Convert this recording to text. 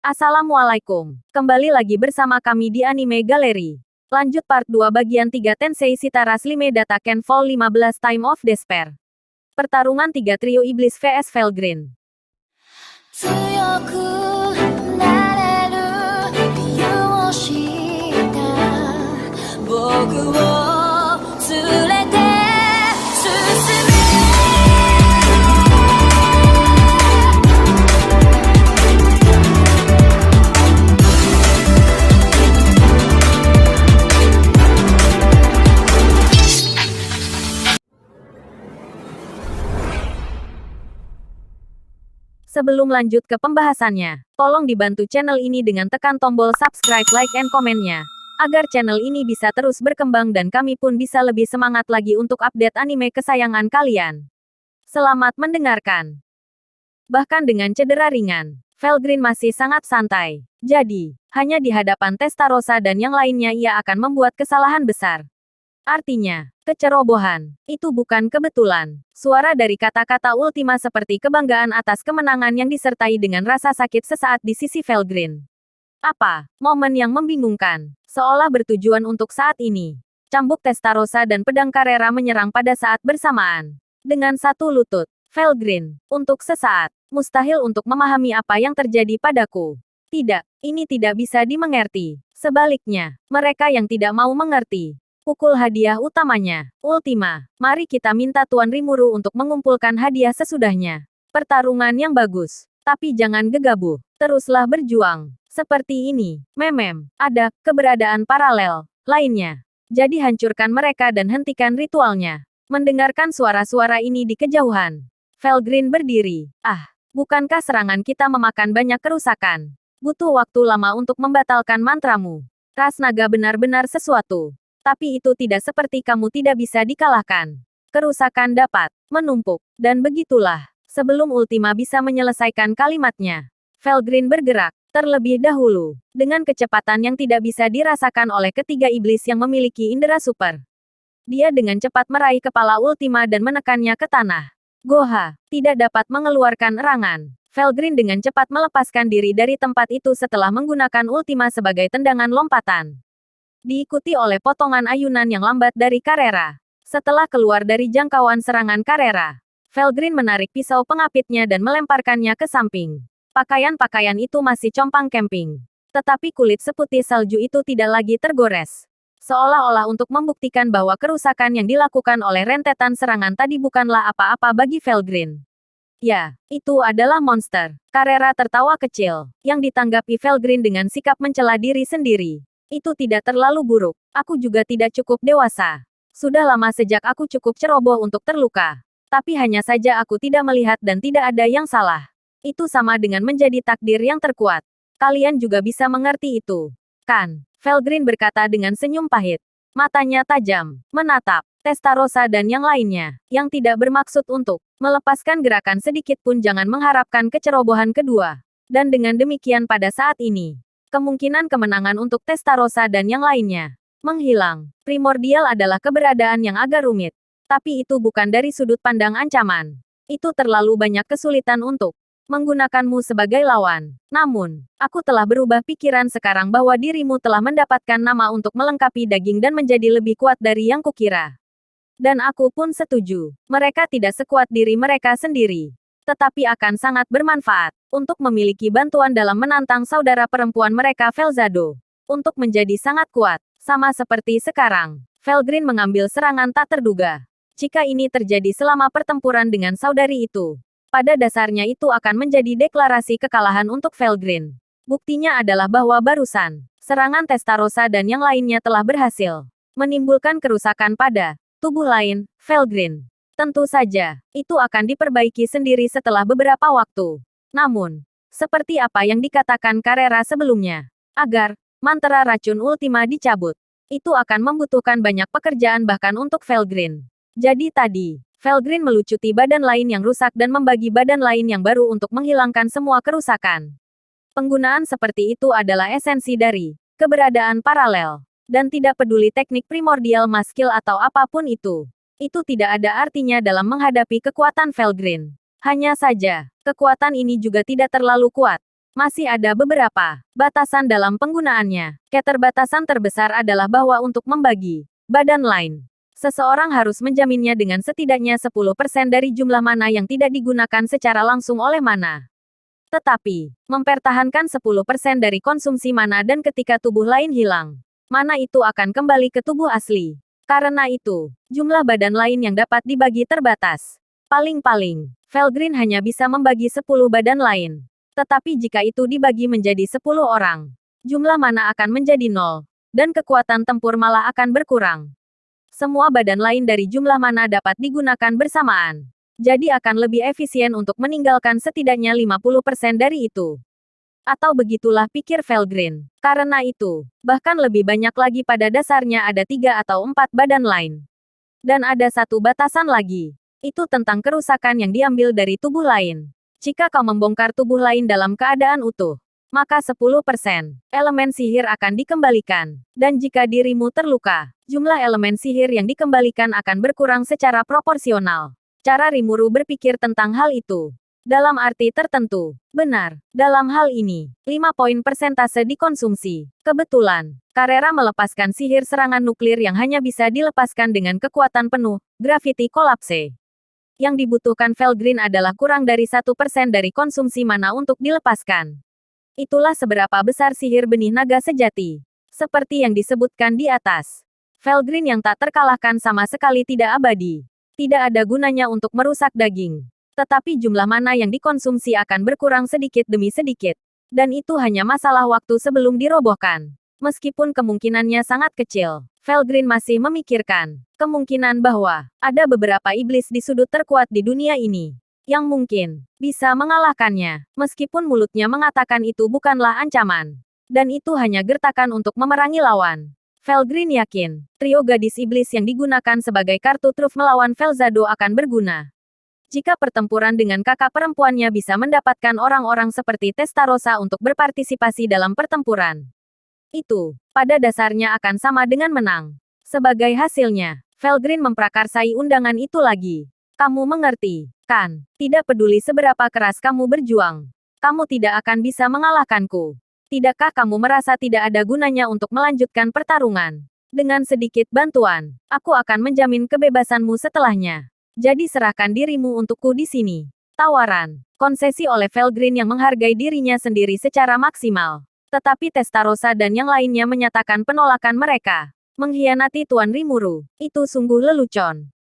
Assalamualaikum. Kembali lagi bersama kami di Anime Gallery. Lanjut part 2 bagian 3 Tensei Shitara Slime Data Ken Fall 15 Time of Despair. Pertarungan 3 trio iblis vs Felgreen. 強くなれる理由を知った僕を連れて進め Sebelum lanjut ke pembahasannya, tolong dibantu channel ini dengan tekan tombol subscribe, like, and komennya, agar channel ini bisa terus berkembang dan kami pun bisa lebih semangat lagi untuk update anime kesayangan kalian. Selamat mendengarkan. Bahkan dengan cedera ringan, Felgreen masih sangat santai. Jadi, hanya di hadapan Testarossa dan yang lainnya ia akan membuat kesalahan besar. Artinya, kecerobohan. Itu bukan kebetulan. Suara dari kata-kata Ultima seperti kebanggaan atas kemenangan yang disertai dengan rasa sakit sesaat di sisi Felgreen. Apa? Momen yang membingungkan. Seolah bertujuan untuk saat ini. Cambuk Testarossa dan pedang Carrera menyerang pada saat bersamaan. Dengan satu lutut, Felgreen, untuk sesaat, mustahil untuk memahami apa yang terjadi padaku. Tidak, ini tidak bisa dimengerti. Sebaliknya, mereka yang tidak mau mengerti. Pukul hadiah utamanya, Ultima. Mari kita minta Tuan Rimuru untuk mengumpulkan hadiah sesudahnya. Pertarungan yang bagus. Tapi jangan gegabah. Teruslah berjuang. Seperti ini, ada keberadaan paralel lainnya. Jadi hancurkan mereka dan hentikan ritualnya. Mendengarkan suara-suara ini di kejauhan, Felgreen berdiri. Bukankah serangan kita memakan banyak kerusakan? Butuh waktu lama untuk membatalkan mantramu. Ras naga benar-benar sesuatu. Tapi itu tidak seperti kamu tidak bisa dikalahkan. Kerusakan dapat menumpuk. Dan begitulah. Sebelum Ultima bisa menyelesaikan kalimatnya, Felgreen bergerak terlebih dahulu. Dengan kecepatan yang tidak bisa dirasakan oleh ketiga iblis yang memiliki indera super. Dia dengan cepat meraih kepala Ultima dan menekannya ke tanah. Goha tidak dapat mengeluarkan erangan. Felgreen dengan cepat melepaskan diri dari tempat itu setelah menggunakan Ultima sebagai tendangan lompatan. Diikuti oleh potongan ayunan yang lambat dari Carrera. Setelah keluar dari jangkauan serangan Carrera, Felgreen menarik pisau pengapitnya dan melemparkannya ke samping. Pakaian-pakaian itu masih compang camping. Tetapi kulit seputih salju itu tidak lagi tergores. Seolah-olah untuk membuktikan bahwa kerusakan yang dilakukan oleh rentetan serangan tadi bukanlah apa-apa bagi Felgreen. Ya, itu adalah monster. Carrera tertawa kecil, yang ditanggapi Felgreen dengan sikap mencela diri sendiri. Itu tidak terlalu buruk. Aku juga tidak cukup dewasa. Sudah lama sejak aku cukup ceroboh untuk terluka. Tapi hanya saja aku tidak melihat dan tidak ada yang salah. Itu sama dengan menjadi takdir yang terkuat. Kalian juga bisa mengerti itu. Kan? Felgreen berkata dengan senyum pahit. Matanya tajam, menatap Testarossa dan yang lainnya, yang tidak bermaksud untuk melepaskan gerakan sedikit pun jangan mengharapkan kecerobohan kedua. Dan dengan demikian pada saat ini, kemungkinan kemenangan untuk Testarossa dan yang lainnya menghilang. Primordial adalah keberadaan yang agak rumit. Tapi itu bukan dari sudut pandang ancaman. Itu terlalu banyak kesulitan untuk menggunakanmu sebagai lawan. Namun, aku telah berubah pikiran sekarang bahwa dirimu telah mendapatkan nama untuk melengkapi daging dan menjadi lebih kuat dari yang kukira. Dan aku pun setuju. Mereka tidak sekuat diri mereka sendiri. Tetapi akan sangat bermanfaat untuk memiliki bantuan dalam menantang saudara perempuan mereka Felzado. Untuk menjadi sangat kuat, sama seperti sekarang. Felgreen mengambil serangan tak terduga. Jika ini terjadi selama pertempuran dengan saudari itu, pada dasarnya itu akan menjadi deklarasi kekalahan untuk Felgreen. Buktinya adalah bahwa barusan, serangan Testarossa dan yang lainnya telah berhasil menimbulkan kerusakan pada tubuh lain, Felgreen. Tentu saja, itu akan diperbaiki sendiri setelah beberapa waktu. Namun, seperti apa yang dikatakan Carrera sebelumnya, agar mantra racun Ultima dicabut, itu akan membutuhkan banyak pekerjaan bahkan untuk Felgreen. Jadi tadi, Felgreen melucuti badan lain yang rusak dan membagi badan lain yang baru untuk menghilangkan semua kerusakan. Penggunaan seperti itu adalah esensi dari keberadaan paralel. Dan tidak peduli teknik primordial maskil atau apapun itu. Itu tidak ada artinya dalam menghadapi kekuatan Felgreen. Hanya saja, kekuatan ini juga tidak terlalu kuat. Masih ada beberapa batasan dalam penggunaannya. Keterbatasan terbesar adalah bahwa untuk membagi badan lain, seseorang harus menjaminnya dengan setidaknya 10% dari jumlah mana yang tidak digunakan secara langsung oleh mana. Tetapi, mempertahankan 10% dari konsumsi mana dan ketika tubuh lain hilang, mana itu akan kembali ke tubuh asli. Karena itu, jumlah badan lain yang dapat dibagi terbatas. Paling-paling, Felgreen hanya bisa membagi 10 badan lain. Tetapi jika itu dibagi menjadi 10 orang, jumlah mana akan menjadi 0, dan kekuatan tempur malah akan berkurang. Semua badan lain dari jumlah mana dapat digunakan bersamaan. Jadi akan lebih efisien untuk meninggalkan setidaknya 50% dari itu. Atau begitulah pikir Felgreen. Karena itu, bahkan lebih banyak lagi pada dasarnya ada 3 atau 4 badan lain. Dan ada satu batasan lagi. Itu tentang kerusakan yang diambil dari tubuh lain. Jika kau membongkar tubuh lain dalam keadaan utuh, maka 10% elemen sihir akan dikembalikan. Dan jika dirimu terluka, jumlah elemen sihir yang dikembalikan akan berkurang secara proporsional. Cara Rimuru berpikir tentang hal itu. Dalam arti tertentu, benar. Dalam hal ini, 5 poin persentase dikonsumsi. Kebetulan, Carrera melepaskan sihir serangan nuklir yang hanya bisa dilepaskan dengan kekuatan penuh, Gravity Collapse. Yang dibutuhkan Felgreen adalah kurang dari 1% dari konsumsi mana untuk dilepaskan. Itulah seberapa besar sihir benih naga sejati. Seperti yang disebutkan di atas. Felgreen yang tak terkalahkan sama sekali tidak abadi. Tidak ada gunanya untuk merusak daging. Tetapi jumlah mana yang dikonsumsi akan berkurang sedikit demi sedikit. Dan itu hanya masalah waktu sebelum dirobohkan. Meskipun kemungkinannya sangat kecil, Felgreen masih memikirkan kemungkinan bahwa ada beberapa iblis di sudut terkuat di dunia ini yang mungkin bisa mengalahkannya, meskipun mulutnya mengatakan itu bukanlah ancaman. Dan itu hanya gertakan untuk memerangi lawan. Felgreen yakin, trio gadis iblis yang digunakan sebagai kartu truf melawan Felzado akan berguna. Jika pertempuran dengan kakak perempuannya bisa mendapatkan orang-orang seperti Testarossa untuk berpartisipasi dalam pertempuran, itu, pada dasarnya akan sama dengan menang. Sebagai hasilnya, Felgreen memprakarsai undangan itu lagi. Kamu mengerti, kan? Tidak peduli seberapa keras kamu berjuang, kamu tidak akan bisa mengalahkanku. Tidakkah kamu merasa tidak ada gunanya untuk melanjutkan pertarungan? Dengan sedikit bantuan, aku akan menjamin kebebasanmu setelahnya. Jadi serahkan dirimu untukku di sini. Tawaran, konsesi oleh Felgreen yang menghargai dirinya sendiri secara maksimal. Tetapi Testarossa dan yang lainnya menyatakan penolakan mereka. Mengkhianati Tuan Rimuru, itu sungguh lelucon.